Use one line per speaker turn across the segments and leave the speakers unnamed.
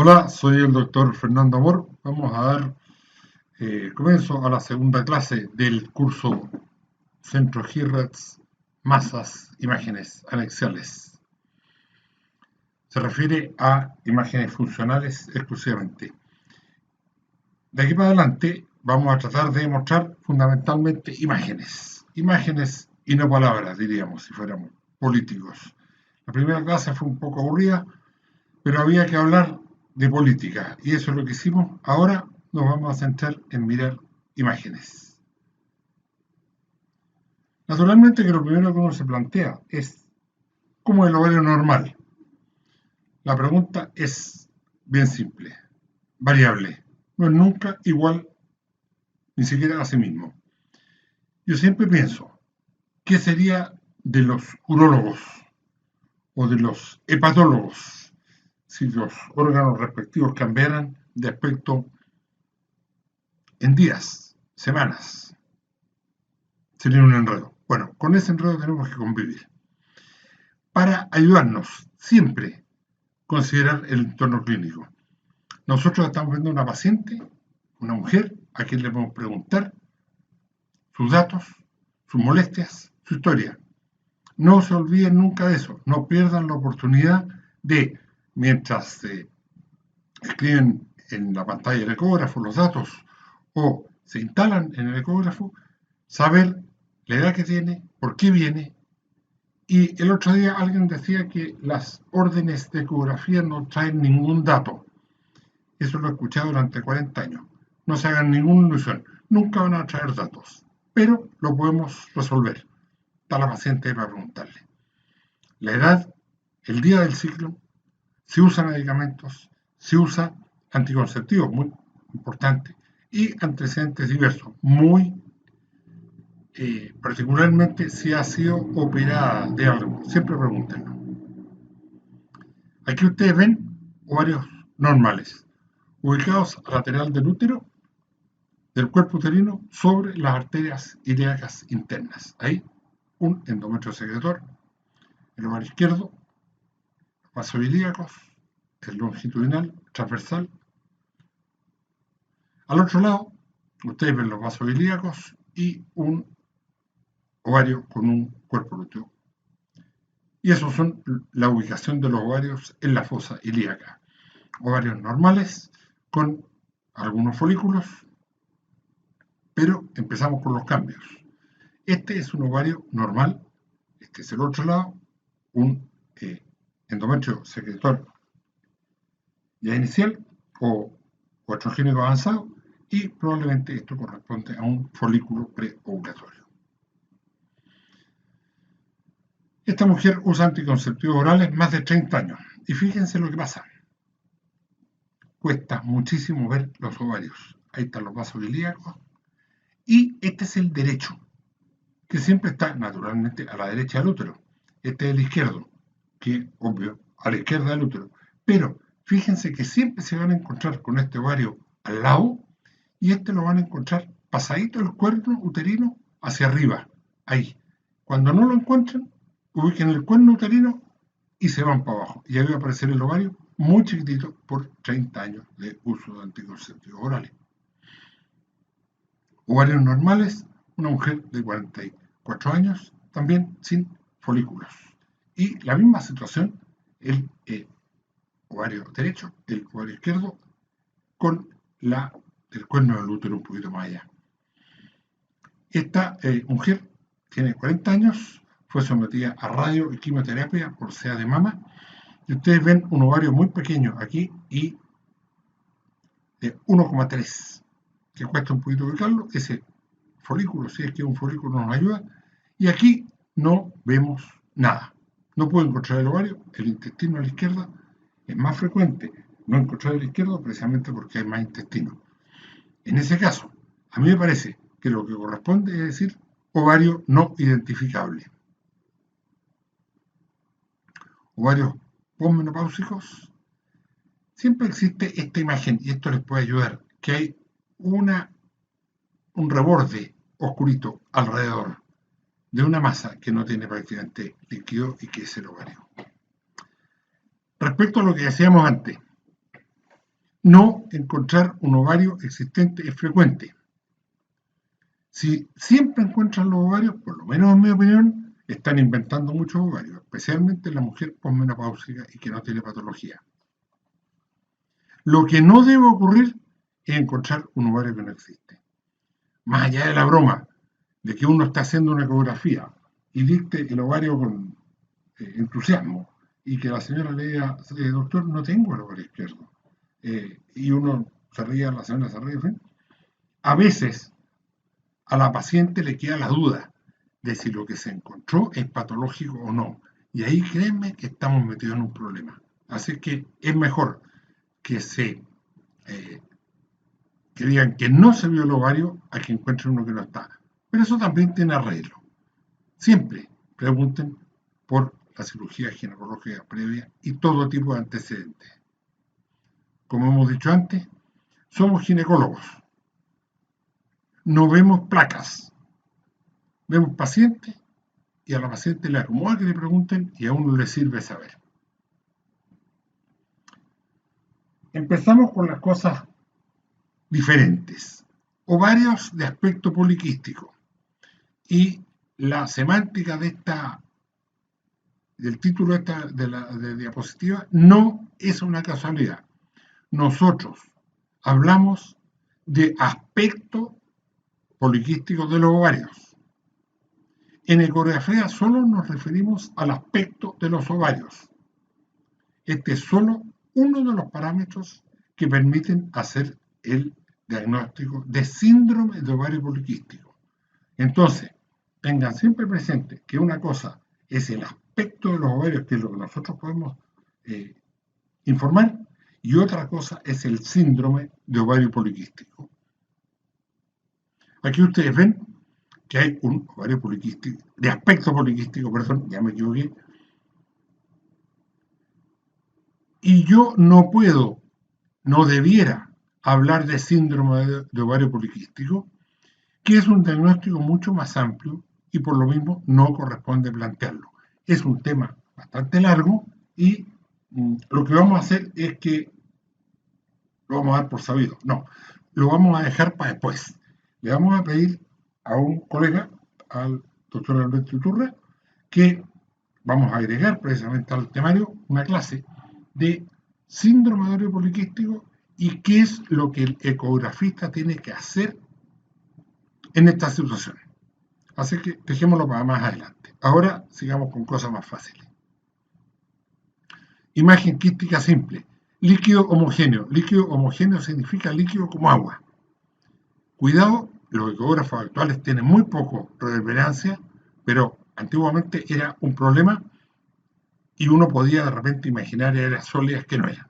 Hola, soy el doctor Fernando Amor. Vamos a dar comienzo a la segunda clase del curso Centro GIRATS, Masas, Imágenes Anexiales. Se refiere a imágenes funcionales exclusivamente. De aquí para adelante vamos a tratar de mostrar fundamentalmente imágenes. Imágenes y no palabras, diríamos, si fuéramos políticos. La primera clase fue un poco aburrida, pero había que hablar de política y eso es lo que hicimos. Ahora nos vamos a centrar en mirar imágenes. Naturalmente que lo primero que uno se plantea es ¿cómo es el ovario normal? La pregunta es bien simple, variable, no es nunca igual ni siquiera a sí mismo. Yo siempre pienso, ¿qué sería de los urólogos o de los hepatólogos si los órganos respectivos cambiaran de aspecto en días, semanas? Sería un enredo. Bueno, con ese enredo tenemos que convivir. Para ayudarnos, siempre considerar el entorno clínico. Nosotros estamos viendo una paciente, una mujer, a quien le podemos preguntar sus datos, sus molestias, su historia. No se olviden nunca de eso, no pierdan la oportunidad de, mientras escriben en la pantalla del ecógrafo los datos o se instalan en el ecógrafo, saber la edad que tiene, por qué viene. Y el otro día alguien decía que las órdenes de ecografía no traen ningún dato. Eso lo he escuchado durante 40 años. No se hagan ninguna ilusión. Nunca van a traer datos. Pero lo podemos resolver. Está la paciente para preguntarle. La edad, el día del ciclo, si usa medicamentos, si usa anticonceptivos, muy importante, y antecedentes diversos, muy particularmente si ha sido operada de algo. Siempre pregúntenlo. Aquí ustedes ven ovarios normales, ubicados a lateral del útero, del cuerpo uterino, sobre las arterias ilíacas internas. Ahí, un endometrio secretor, el ovario izquierdo, los vasos ilíacos, el longitudinal, transversal. Al otro lado, ustedes ven los vasos ilíacos y un ovario con un cuerpo lúteo. Y esos son la ubicación de los ovarios en la fosa ilíaca. Ovarios normales con algunos folículos, pero empezamos con los cambios. Este es un ovario normal, este es el otro lado, un endometrio secretor ya inicial o estrogénico avanzado, y probablemente esto corresponde a un folículo preovulatorio. Esta mujer usa anticonceptivos orales más de 30 años y fíjense lo que pasa. Cuesta muchísimo ver los ovarios. Ahí están los vasos ilíacos y este es el derecho, que siempre está naturalmente a la derecha del útero. Este es el izquierdo, que obvio, a la izquierda del útero. Pero fíjense que siempre se van a encontrar con este ovario al lado y este lo van a encontrar pasadito el cuerno uterino hacia arriba, ahí. Cuando no lo encuentran, ubiquen el cuerno uterino y se van para abajo. Y ahí va a aparecer el ovario muy chiquitito por 30 años de uso de anticonceptivos orales. Ovarios normales, una mujer de 44 años, también sin folículos. Y la misma situación, el ovario derecho, el ovario izquierdo, con el cuerno del útero un poquito más allá. Esta mujer tiene 40 años, fue sometida a radio y quimioterapia por SEA de mama, y ustedes ven un ovario muy pequeño aquí y de 1,3, que cuesta un poquito ubicarlo. Ese folículo, si es que un folículo nos ayuda, y aquí no vemos nada. No puedo encontrar el ovario, el intestino a la izquierda. Es más frecuente no encontrar el izquierdo precisamente porque hay más intestino. En ese caso, a mí me parece que lo que corresponde es decir ovario no identificable. Ovarios posmenopáusicos, siempre existe esta imagen, y esto les puede ayudar, que hay un reborde oscurito alrededor de una masa que no tiene prácticamente líquido y que es el ovario. Respecto a lo que decíamos antes, no encontrar un ovario existente es frecuente. Si siempre encuentran los ovarios, por lo menos en mi opinión, están inventando muchos ovarios, especialmente en la mujer posmenopáusica y que no tiene patología. Lo que no debe ocurrir es encontrar un ovario que no existe. Más allá de la broma de que uno está haciendo una ecografía y dicte el ovario con entusiasmo y que la señora le diga, doctor, no tengo el ovario izquierdo. Y uno se ríe, la señora se ríe, a veces a la paciente le queda la duda de si lo que se encontró es patológico o no. Y ahí créanme que estamos metidos en un problema. Así que es mejor que que digan que no se vio el ovario a que encuentren uno que no está. Pero eso también tiene arreglo. Siempre pregunten por la cirugía ginecológica previa y todo tipo de antecedentes. Como hemos dicho antes, somos ginecólogos. No vemos placas. Vemos pacientes y a la paciente le acomoda que le pregunten y a uno le sirve saber. Empezamos con las cosas diferentes. Ovarios de aspecto poliquístico. Y la semántica del título de la diapositiva no es una casualidad. Nosotros hablamos de aspecto poliquístico de los ovarios. En ecografía solo nos referimos al aspecto de los ovarios. Este es solo uno de los parámetros que permiten hacer el diagnóstico de síndrome de ovario poliquístico. Entonces, tengan siempre presente que una cosa es el aspecto de los ovarios, que es lo que nosotros podemos informar, y otra cosa es el síndrome de ovario poliquístico. Aquí ustedes ven que hay un ovario poliquístico, de aspecto poliquístico, perdón, ya me equivoqué, y yo no puedo, no debiera hablar de síndrome de ovario poliquístico, que es un diagnóstico mucho más amplio y por lo mismo no corresponde plantearlo. Es un tema bastante largo y lo que vamos a hacer es que lo vamos a dar por sabido. No, lo vamos a dejar para después. Le vamos a pedir a un colega, al doctor Alberto Iturra, que vamos a agregar precisamente al temario una clase de síndrome de ovario poliquístico y qué es lo que el ecografista tiene que hacer en esta situación. Así que dejémoslo para más adelante. Ahora sigamos con cosas más fáciles. Imagen quística simple. Líquido homogéneo. Líquido homogéneo significa líquido como agua. Cuidado, los ecógrafos actuales tienen muy poco reverberancia, pero antiguamente era un problema y uno podía de repente imaginar áreas sólidas que no eran.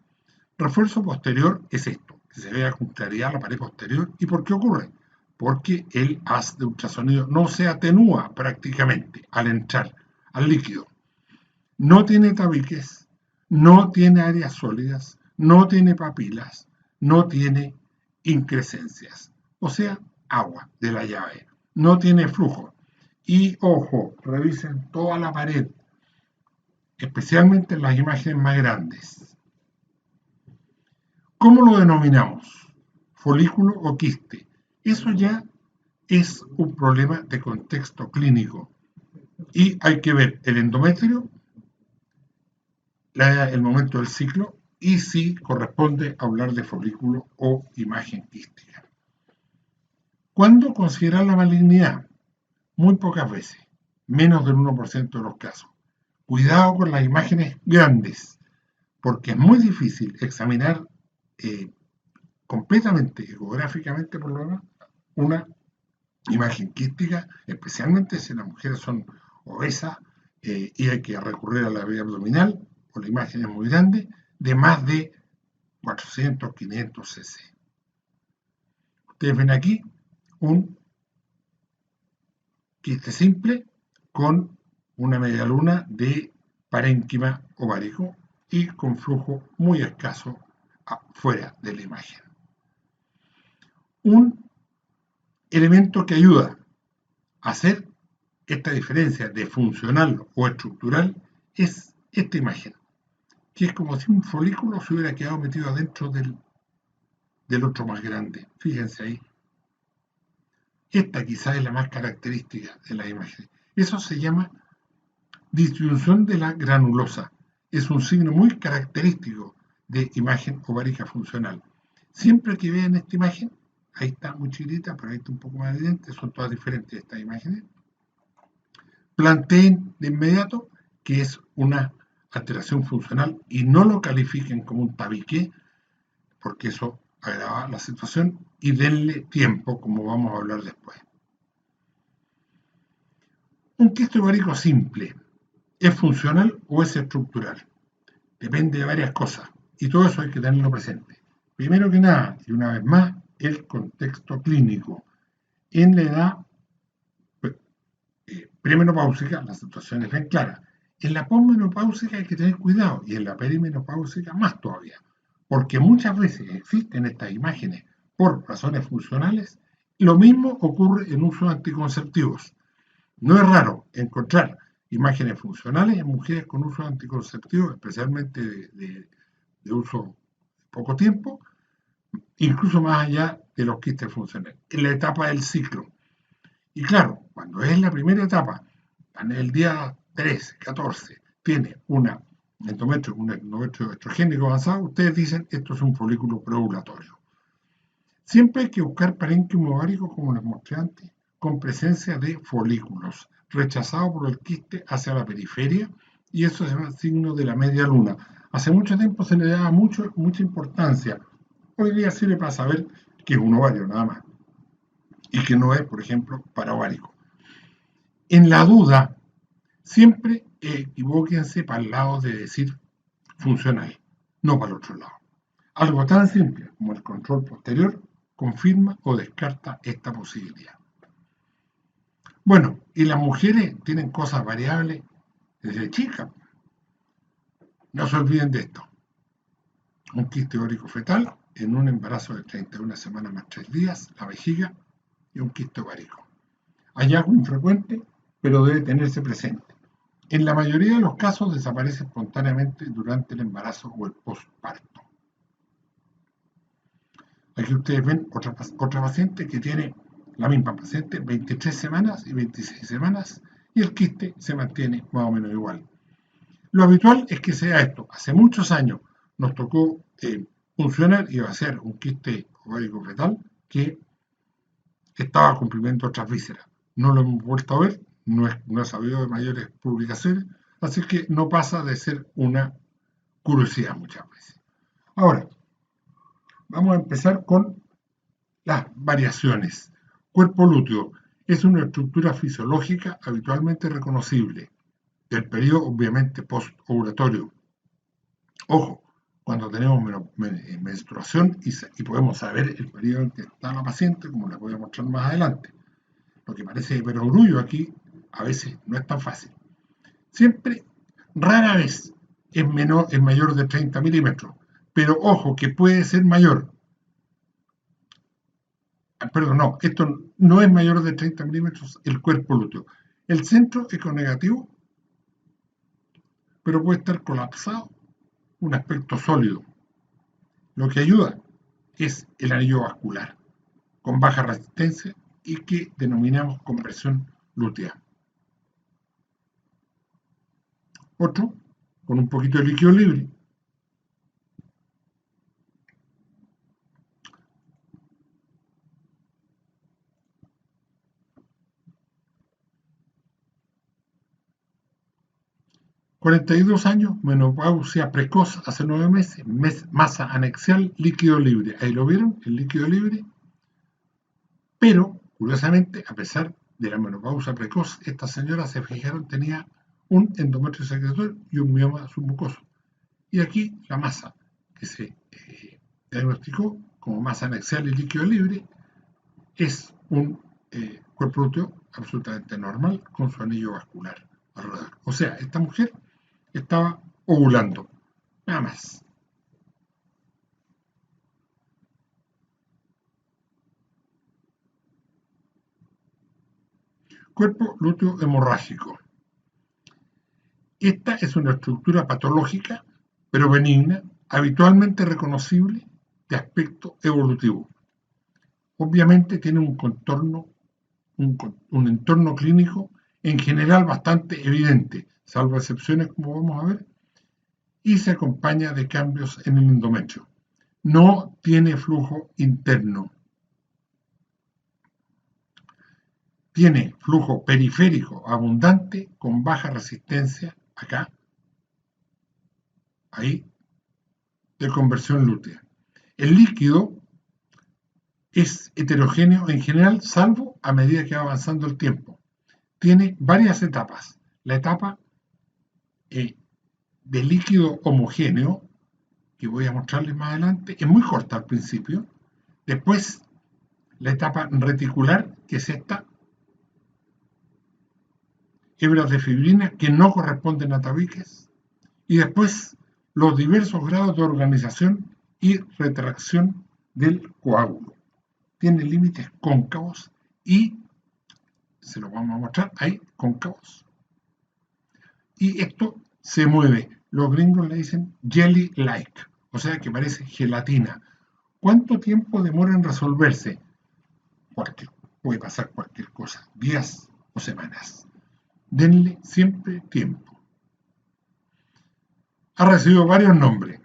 Refuerzo posterior es esto, que se vea con claridad la pared posterior. ¿Y por qué ocurre? Porque el haz de ultrasonido no se atenúa prácticamente al entrar al líquido. No tiene tabiques, no tiene áreas sólidas, no tiene papilas, no tiene increscencias, o sea, agua de la llave, no tiene flujo. Y ojo, revisen toda la pared, especialmente en las imágenes más grandes. ¿Cómo lo denominamos? ¿Folículo o quiste? Eso ya es un problema de contexto clínico y hay que ver el endometrio, el momento del ciclo y si corresponde hablar de folículo o imagen quística. ¿Cuándo considerar la malignidad? Muy pocas veces, menos del 1% de los casos. Cuidado con las imágenes grandes, porque es muy difícil examinar completamente, ecográficamente por lo menos, una imagen quística, especialmente si las mujeres son obesas y hay que recurrir a la vía abdominal, o la imagen es muy grande, de más de 400, 500 cc. Ustedes ven aquí un quiste simple con una media luna de parénquima ovárico y con flujo muy escaso fuera de la imagen. Un elemento que ayuda a hacer esta diferencia de funcional o estructural es esta imagen, que es como si un folículo se hubiera quedado metido adentro del del otro más grande. Fíjense ahí. Esta quizás es la más característica de las imágenes. Eso se llama disyunción de la granulosa. Es un signo muy característico de imagen ovárica funcional. Siempre que vean esta imagen, ahí está muy chiquitita, pero ahí está un poco más evidente, son todas diferentes estas imágenes, planteen de inmediato que es una alteración funcional y no lo califiquen como un tabique, porque eso agrava la situación, y denle tiempo, como vamos a hablar después. Un quiste ovárico simple, ¿es funcional o es estructural? Depende de varias cosas, y todo eso hay que tenerlo presente. Primero que nada, y una vez más, el contexto clínico. En la edad premenopáusica la situación es bien clara. En la posmenopáusica hay que tener cuidado, y en la perimenopáusica más todavía, porque muchas veces existen estas imágenes por razones funcionales. Lo mismo ocurre en uso de anticonceptivos. No es raro encontrar imágenes funcionales en mujeres con uso de anticonceptivos, especialmente de uso de poco tiempo, incluso más allá de los quistes funcionales, en la etapa del ciclo. Y claro, cuando es la primera etapa, en el día 13, 14, tiene un endometrio estrogénico avanzado, ustedes dicen esto es un folículo preovulatorio. Siempre hay que buscar parénquima ovárico, como les mostré antes, con presencia de folículos, rechazado por el quiste hacia la periferia, y eso es el signo de la media luna. Hace mucho tiempo se le daba mucha importancia. Hoy día sirve para saber que es un ovario nada más, y que no es, por ejemplo, paraovárico. En la duda, siempre equivóquense para el lado de decir funcional, no para el otro lado. Algo tan simple como el control posterior confirma o descarta esta posibilidad. Bueno, y las mujeres tienen cosas variables desde chicas. No se olviden de esto. Un quiste ovárico fetal en un embarazo de 31 semanas más 3 días, la vejiga y un quiste ovárico. Hallazgo infrecuente, pero debe tenerse presente. En la mayoría de los casos desaparece espontáneamente durante el embarazo o el postparto. Aquí ustedes ven otra paciente que tiene, la misma paciente, 23 semanas y 26 semanas, y el quiste se mantiene más o menos igual. Lo habitual es que sea esto. Hace muchos años nos tocó funcionar y va a ser un quiste ovárico fetal que estaba cumpliendo otras vísceras. No lo hemos vuelto a ver, no he sabido de mayores publicaciones, así que no pasa de ser una curiosidad muchas veces. Ahora, vamos a empezar con las variaciones. Cuerpo lúteo es una estructura fisiológica habitualmente reconocible del periodo, obviamente, postovulatorio. Ojo, cuando tenemos menstruación y podemos saber el periodo en que está la paciente, como les voy a mostrar más adelante. Lo que parece perogrullo aquí, a veces no es tan fácil. Siempre, rara vez, es mayor de 30 milímetros, pero ojo, que puede ser mayor. Perdón, no, esto no es mayor de 30 milímetros el cuerpo lúteo. El centro es con negativo, pero puede estar colapsado, un aspecto sólido. Lo que ayuda es el anillo vascular, con baja resistencia y que denominamos compresión lútea. Otro, con un poquito de líquido libre. $42, menopausia precoz hace 9 meses, masa anexial, líquido libre. Ahí lo vieron, el líquido libre. Pero, curiosamente, a pesar de la menopausia precoz, esta señora, se fijaron, tenía un endometrio secretorio y un mioma submucoso. Y aquí la masa que se diagnosticó como masa anexial y líquido libre es un cuerpo lúteo absolutamente normal con su anillo vascular alrededor. O sea, esta mujer estaba ovulando, nada más. Cuerpo lúteo hemorrágico. Esta es una estructura patológica, pero benigna, habitualmente reconocible de aspecto evolutivo. Obviamente tiene un contorno, un entorno clínico en general bastante evidente, salvo excepciones como vamos a ver, y se acompaña de cambios en el endometrio. No tiene flujo interno. Tiene flujo periférico abundante con baja resistencia acá, ahí, de conversión lútea. El líquido es heterogéneo en general, salvo a medida que va avanzando el tiempo. Tiene varias etapas. La etapa de líquido homogéneo, que voy a mostrarles más adelante, es muy corta al principio. Después, la etapa reticular, que es esta, hebras de fibrina que no corresponden a tabiques, y después los diversos grados de organización y retracción del coágulo. Tiene límites cóncavos y, se lo vamos a mostrar, hay cóncavos. Y esto se mueve. Los gringos le dicen jelly-like, o sea que parece gelatina. ¿Cuánto tiempo demora en resolverse? Puede pasar cualquier cosa, días o semanas. Denle siempre tiempo. Ha recibido varios nombres.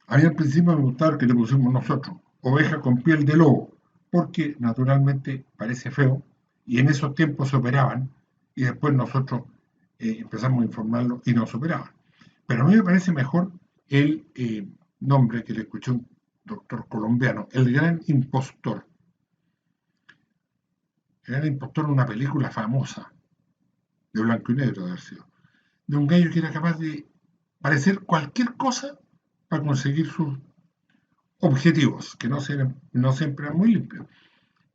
A mí al principio me gustaba el que le pusimos nosotros, oveja con piel de lobo, porque naturalmente parece feo, y en esos tiempos se operaban, y después nosotros empezamos a informarlo y nos operaban. Pero a mí me parece mejor el nombre que le escuché un doctor colombiano, El Gran Impostor. El Gran Impostor es una película famosa, de blanco y negro, de haber sido, de un gallo que era capaz de parecer cualquier cosa para conseguir sus objetivos, que no siempre eran muy limpios.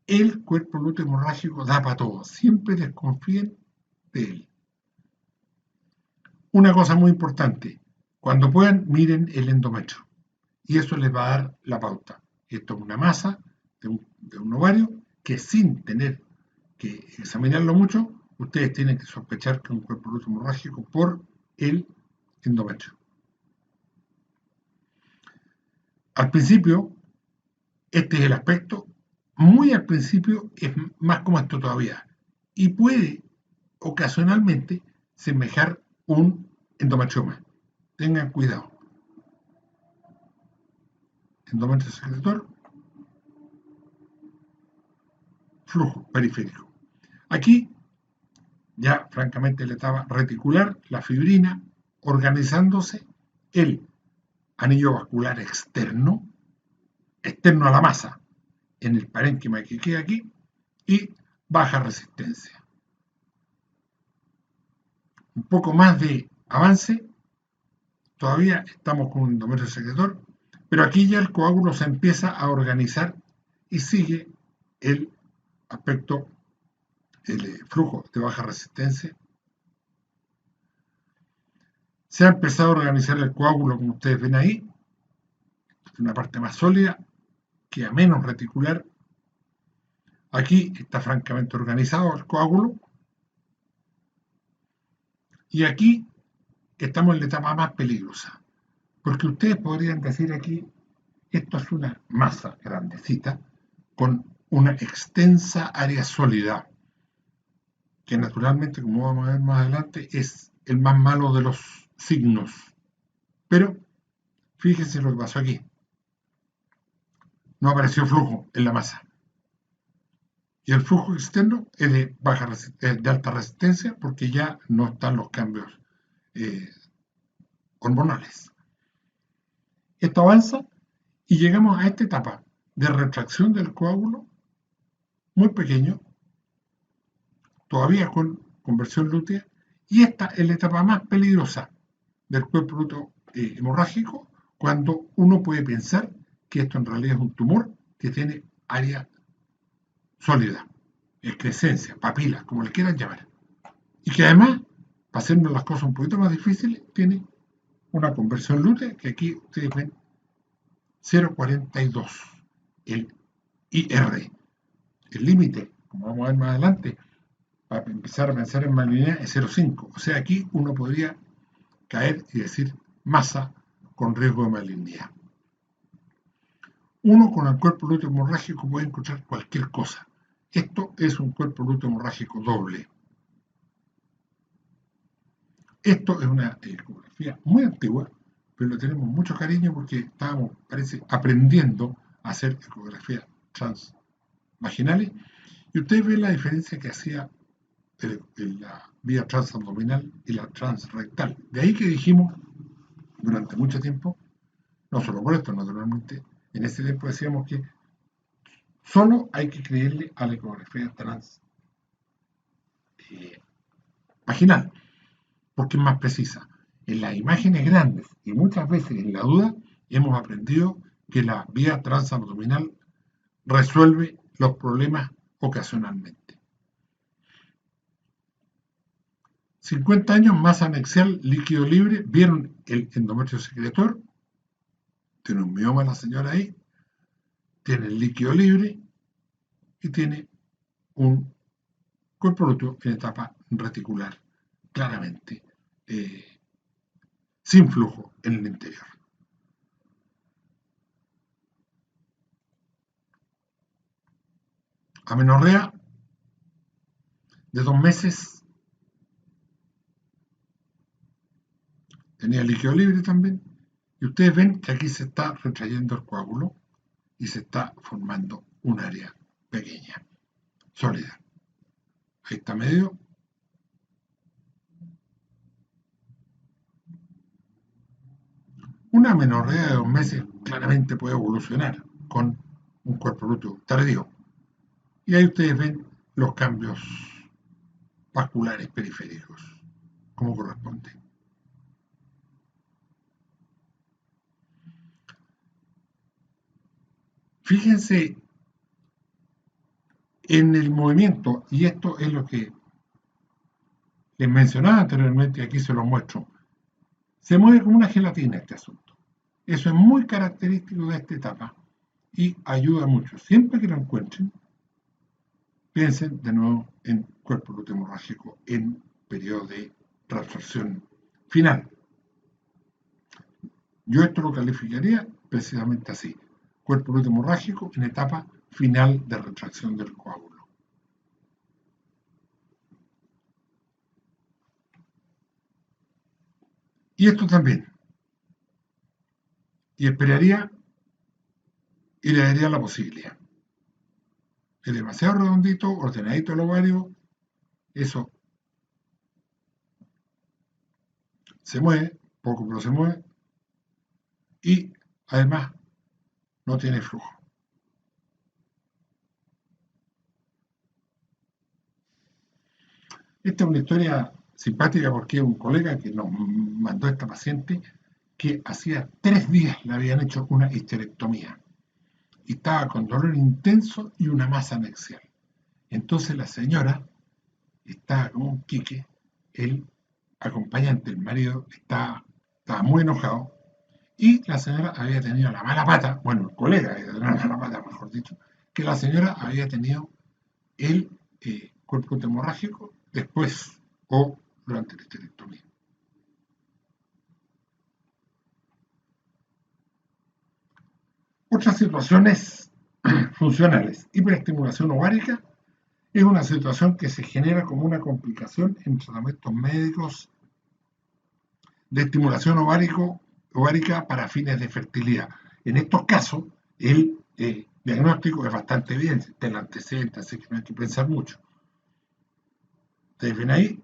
El cuerpo lúteo hemorrágico da para todo, siempre desconfíen de él. Una cosa muy importante, cuando puedan, miren el endometrio, y eso les va a dar la pauta. Esto es una masa de un ovario que, sin tener que examinarlo mucho, ustedes tienen que sospechar que es un cuerpo lúteo hemorrágico por el endometrio. Al principio, este es el aspecto, muy al principio es más como esto todavía, y puede ocasionalmente semejar un endometrioma. Tengan cuidado. Endometrio secretor, flujo periférico. Aquí, ya francamente la etapa reticular, la fibrina, organizándose el anillo vascular externo a la masa, en el parénquima que queda aquí, y baja resistencia. Un poco más de avance, todavía estamos con un endometrio secretor, pero aquí ya el coágulo se empieza a organizar y sigue el aspecto, el flujo de baja resistencia. Se ha empezado a organizar el coágulo, como ustedes ven ahí, una parte más sólida, queda menos reticular. Aquí está francamente organizado el coágulo. Y aquí estamos en la etapa más peligrosa, porque ustedes podrían decir aquí, esto es una masa grandecita con una extensa área sólida, que naturalmente, como vamos a ver más adelante, es el más malo de los signos. Pero fíjense lo que pasó aquí. No apareció flujo en la masa. Y el flujo externo es de alta resistencia porque ya no están los cambios hormonales. Esto avanza y llegamos a esta etapa de retracción del coágulo muy pequeño, todavía con conversión lútea, y esta es la etapa más peligrosa del cuerpo lúteo hemorrágico, cuando uno puede pensar que esto en realidad es un tumor que tiene área sólida, excrescencia, papila, como le quieran llamar, y que además, para hacernos las cosas un poquito más difíciles, tiene una conversión lútea que aquí ustedes ven 0,42, el IR. El límite, como vamos a ver más adelante, para empezar a pensar en malignidad es 0,5. O sea, aquí uno podría caer y decir masa con riesgo de malignidad. Uno con el cuerpo lúteo hemorrágico puede encontrar cualquier cosa. Esto es un cuerpo lúteo hemorrágico doble. Esto es una ecografía muy antigua, pero le tenemos mucho cariño porque estábamos, parece, aprendiendo a hacer ecografías transvaginales. Y ustedes ven la diferencia que hacía en la vía transabdominal y la transrectal. De ahí que dijimos durante mucho tiempo, no solo por esto, naturalmente, en ese tiempo decíamos que solo hay que creerle a la ecografía transvaginal, porque es más precisa. En las imágenes grandes y muchas veces en la duda, hemos aprendido que la vía transabdominal resuelve los problemas ocasionalmente. 50 años, masa anexial, líquido libre, vieron el endometrio secretor, tiene un mioma la señora ahí, tiene el líquido libre y tiene un cuerpo lúteo en etapa reticular, claramente, sin flujo en el interior. Amenorrea de 2 meses, tenía líquido libre también, y ustedes ven que aquí se está retrayendo el coágulo y se está formando un área pequeña, sólida. Ahí está medio. Una amenorrea de 2 meses claramente puede evolucionar con un cuerpo lúteo tardío. Y ahí ustedes ven los cambios vasculares periféricos, como corresponde. Fíjense en el movimiento, y esto es lo que les mencionaba anteriormente, aquí se lo muestro. Se mueve como una gelatina este asunto. Eso es muy característico de esta etapa y ayuda mucho. Siempre que lo encuentren, piensen de nuevo en cuerpo lúteo hemorrágico en periodo de transacción final. Yo esto lo calificaría precisamente así: cuerpo lúteo hemorrágico en etapa final de retracción del coágulo. Y esto también. Y esperaría y le daría la posibilidad. Es demasiado redondito, ordenadito el ovario, eso se mueve, poco pero se mueve, y además no tiene flujo. Esta es una historia simpática porque es un colega que nos mandó a esta paciente que hacía 3 días le habían hecho una histerectomía y estaba con dolor intenso y una masa anexial. Entonces la señora estaba como un quique, el acompañante, el marido, estaba muy enojado y la señora había tenido la mala pata, bueno, el colega había tenido la mala pata, mejor dicho, que la señora había tenido el cuerpo hemorrágico después o durante la histerectomía. Otras situaciones funcionales: hiperestimulación ovárica es una situación que se genera como una complicación en tratamientos médicos de estimulación ovárica para fines de fertilidad. En estos casos, el diagnóstico es bastante evidente, el antecedente, así que no hay que pensar mucho. Ustedes ven ahí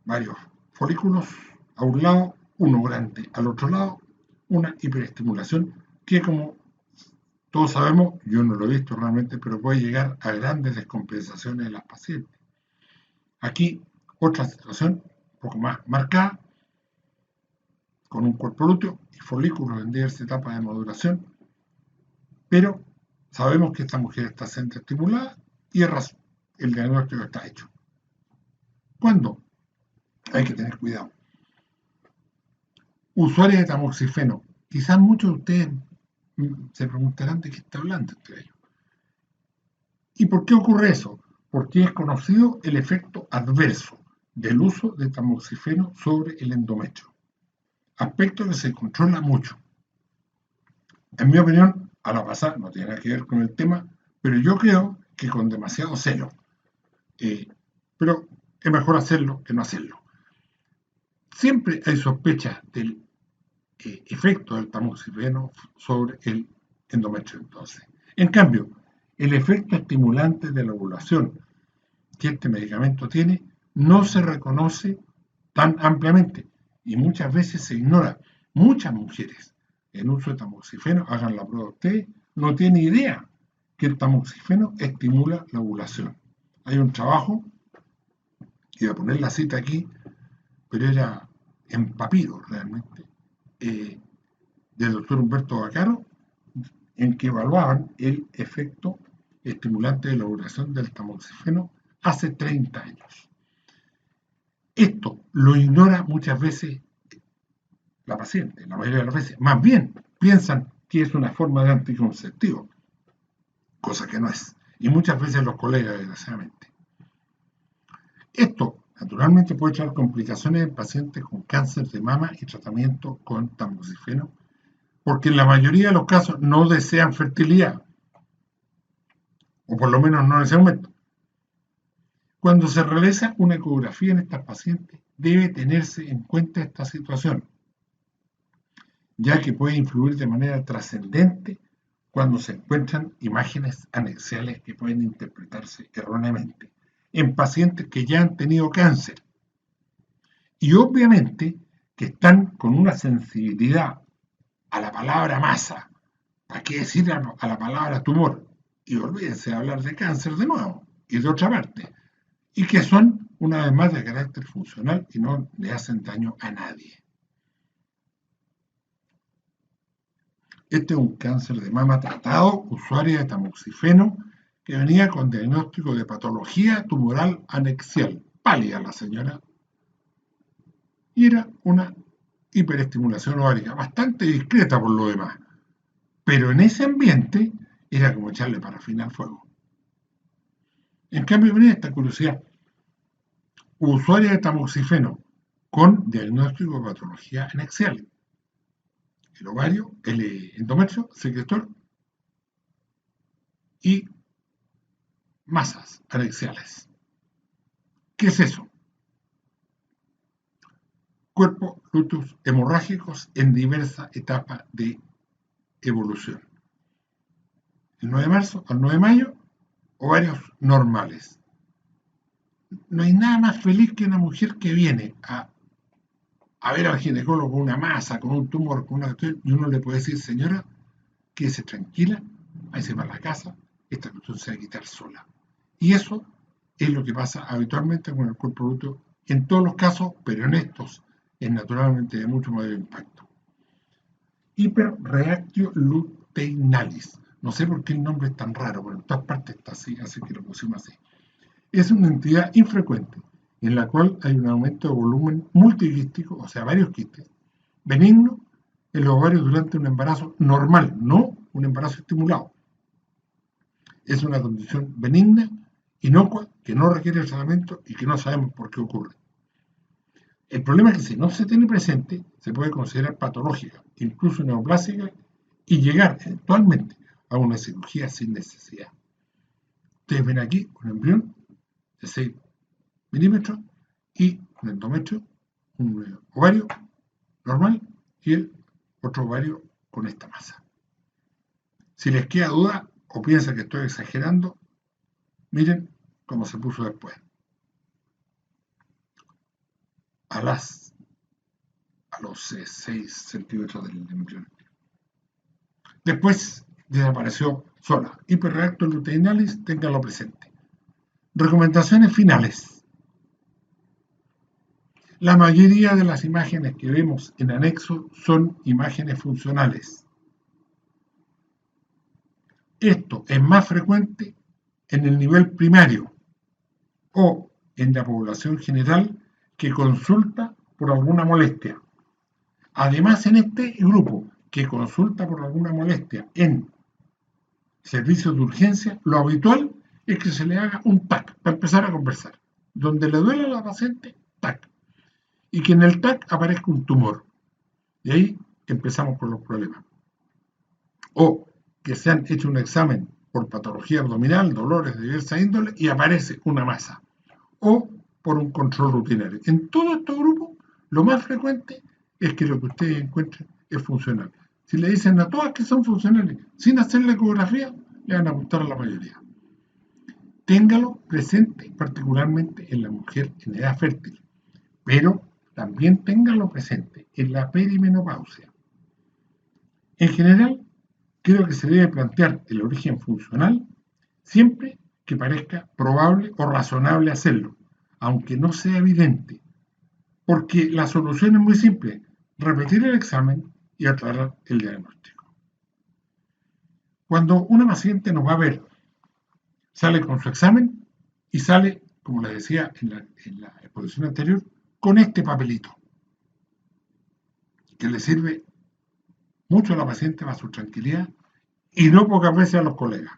varios folículos a un lado, uno grande al otro lado, una hiperestimulación que, como todos sabemos, yo no lo he visto realmente, pero puede llegar a grandes descompensaciones en las pacientes. Aquí otra situación un poco más marcada, con un cuerpo lúteo y folículos en diversas etapas de maduración, pero sabemos que esta mujer está siendo estimulada y el diagnóstico está hecho. ¿Cuándo? Hay que tener cuidado. Usuarios de tamoxifeno. Quizás muchos de ustedes se preguntarán de qué está hablando entre ellos. ¿Y por qué ocurre eso? Porque es conocido el efecto adverso del uso de tamoxifeno sobre el endometrio, aspecto que se controla mucho. En mi opinión, a la pasada, no tiene nada que ver con el tema, pero yo creo que con demasiado celo. Pero es mejor hacerlo que no hacerlo. Siempre hay sospechas del efecto del tamoxifeno sobre el endometrio entonces. En cambio, el efecto estimulante de la ovulación que este medicamento tiene no se reconoce tan ampliamente y muchas veces se ignora. Muchas mujeres en uso de tamoxifeno, hagan la prueba ustedes, no tienen idea que el tamoxifeno estimula la ovulación. Hay un trabajo, iba a poner la cita aquí, pero era en papiro realmente, del doctor Humberto Vaccaro, en que evaluaban el efecto estimulante de la ovulación del tamoxifeno hace 30 años. Esto lo ignora muchas veces la paciente, la mayoría de las veces. Más bien, piensan que es una forma de anticonceptivo, cosa que no es. Y muchas veces los colegas, desgraciadamente. Esto, naturalmente, puede traer complicaciones en pacientes con cáncer de mama y tratamiento con tamoxifeno, porque en la mayoría de los casos no desean fertilidad, o por lo menos no en ese momento. Cuando se realiza una ecografía en estas pacientes, debe tenerse en cuenta esta situación, ya que puede influir de manera trascendente cuando se encuentran imágenes anexiales que pueden interpretarse erróneamente en pacientes que ya han tenido cáncer. Y obviamente que están con una sensibilidad a la palabra masa, ¿para qué decir a la palabra tumor? Y olvídense de hablar de cáncer de nuevo y de otra parte. Y que son, una vez más, de carácter funcional y no le hacen daño a nadie. Este es un cáncer de mama tratado, usuaria de tamoxifeno, que venía con diagnóstico de patología tumoral anexial, pálida la señora, y era una hiperestimulación ovárica, bastante discreta por lo demás, pero en ese ambiente era como echarle parafina al fuego. En cambio, venía esta curiosidad, usuaria de tamoxifeno con diagnóstico de patología anexial, el ovario, el endometrio, secretor y masas anexiales. ¿Qué es eso? Cuerpo lúteos hemorrágicos en diversas etapas de evolución. El 9 de marzo al 9 de mayo, ovarios normales. No hay nada más feliz que una mujer que viene a ver al ginecólogo con una masa, con un tumor, con una cuestión, y uno le puede decir, señora, quédese tranquila, ahí se va a la casa, esta cuestión se va a quitar sola. Y eso es lo que pasa habitualmente con el cuerpo lúteo en todos los casos, pero en estos es naturalmente de mucho mayor impacto. Hiperreactio luteinalis. No sé por qué el nombre es tan raro, pero en todas partes está así, así que lo pusimos así. Es una entidad infrecuente, en la cual hay un aumento de volumen multiquístico, o sea, varios quistes, benigno en los ovarios durante un embarazo normal, no un embarazo estimulado. Es una condición benigna, inocua, que no requiere tratamiento y que no sabemos por qué ocurre. El problema es que si no se tiene presente, se puede considerar patológica, incluso neoplásica, y llegar eventualmente a una cirugía sin necesidad. Ustedes ven aquí un embrión de 6 milímetros y un endometrio, un ovario normal y el otro ovario con esta masa. Si les queda duda o piensan que estoy exagerando, miren cómo se puso después. A los 6 centímetros del embrión. Después desapareció sola. Hiperreacto luteinalis, ténganlo presente. Recomendaciones finales. La mayoría de las imágenes que vemos en anexo son imágenes funcionales. Esto es más frecuente en el nivel primario o en la población general que consulta por alguna molestia. Además, en este grupo que consulta por alguna molestia en servicios de urgencia, lo habitual es que se le haga un TAC para empezar a conversar. Donde le duele a la paciente, TAC. Y que en el TAC aparezca un tumor. Y ahí empezamos con los problemas. O que se han hecho un examen por patología abdominal, dolores de diversa índole, y aparece una masa, o por un control rutinario. En todos estos grupos, lo más frecuente es que lo que ustedes encuentren es funcional. Si le dicen a todas que son funcionales sin hacer la ecografía, le van a gustar a la mayoría. Téngalo presente, particularmente en la mujer en edad fértil, pero también téngalo presente en la perimenopausia. En general, creo que se debe plantear el origen funcional siempre que parezca probable o razonable hacerlo, aunque no sea evidente, porque la solución es muy simple: repetir el examen y aclarar el diagnóstico. Cuando una paciente nos va a ver, sale con su examen y sale, como les decía en la exposición anterior, con este papelito, que le sirve mucho a la paciente para su tranquilidad y no pocas veces a los colegas.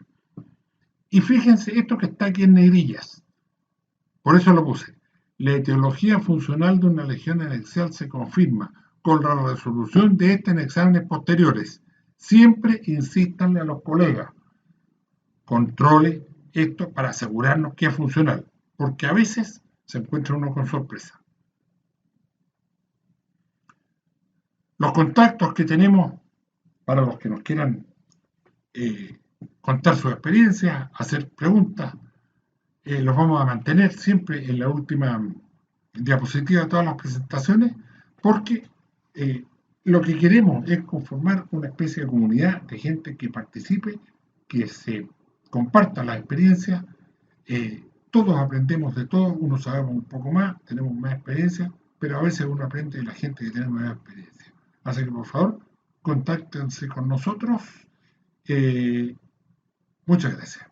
Y fíjense esto que está aquí en negrillas, por eso lo puse. La etiología funcional de una lesión anexial se confirma con la resolución de esta en exámenes posteriores. Siempre insístanle a los colegas, controle esto para asegurarnos que es funcional, porque a veces se encuentra uno con sorpresa. Los contactos que tenemos para los que nos quieran contar sus experiencias, hacer preguntas, los vamos a mantener siempre en la última diapositiva de todas las presentaciones, porque lo que queremos es conformar una especie de comunidad de gente que participe, que se comparta las experiencias. Todos aprendemos de todo, unos sabemos un poco más, tenemos más experiencia, pero a veces uno aprende de la gente que tiene más experiencia. Así que por favor, contáctense con nosotros. Muchas gracias.